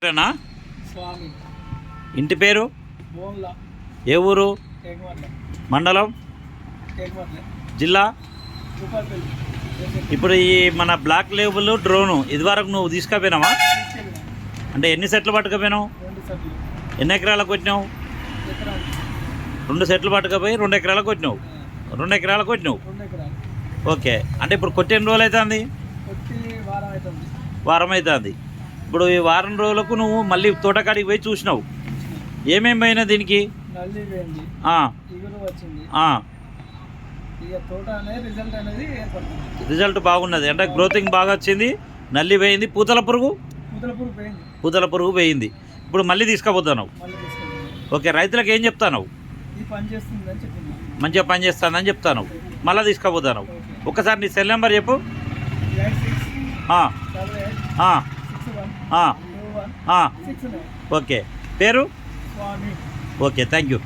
స్వామి ఇంటి పేరు బోన్ల ఏ ఊరు టేకమర్ల మండలం టేకమర్ల జిల్లా భూపాలపల్లి ఇప్పుడు ఈ మన బ్లాక్ లేబుల్ డ్రోను ఇదివరకు నువ్వు తీసుకుపోయినావా తీసుకెళ్ళిన అంటే ఎన్ని సెట్లు పట్టుకుపోయినావు 2 సెట్లు ఎన్ని ఎకరాలకు కొట్టినావు ఎకరాలు 2 సెట్లు పట్టుకుపోయి 2 ఎకరాలకు కొట్టినావు 2 ఎకరాలకు కొట్టినావు 2 ఎకరాలు ఓకే అంటే ఇప్పుడు కొట్టి ఎన్ని రోజులు అవుతుంది కొట్టి వారం అవుతుంది వారం అవుతుంది ఇప్పుడు ఈ వారం రోజులకు నువ్వు మళ్ళీ తోటకాడికి పోయి చూసినావు ఏమేమి పోయినా దీనికి నల్లి పోయింది ఆ, ఇగురు వచ్చింది ఆ, ఇక తోట అనేది రిజల్ట్ అనేది ఏర్పడుతుంది రిజల్ట్ బాగున్నది అంటే గ్రోతింగ్ బాగా వచ్చింది నల్లి పోయింది పూతల పురుగు ముదలపూర్ పోయింది పూతల పురుగు పోయింది ఇప్పుడు మళ్ళీ తీసుకుపోతున్నావు మళ్ళీ తీసుకెళ్ళింది ఓకే రైతులకు ఏం చెప్తాను ఈ పని చేస్తుందని చెప్పింది మంచిగా పని చేస్తానని చెప్తాను మళ్ళీ తీసుకుపోతాను ఒకసారి నీ సెల్ నెంబర్ చెప్పు 86 ఆ, 88 ఆ, 61 ఆ, 21 ఆ. 69 ఓకే పేరు స్వామి ఓకే థ్యాంక్ యూ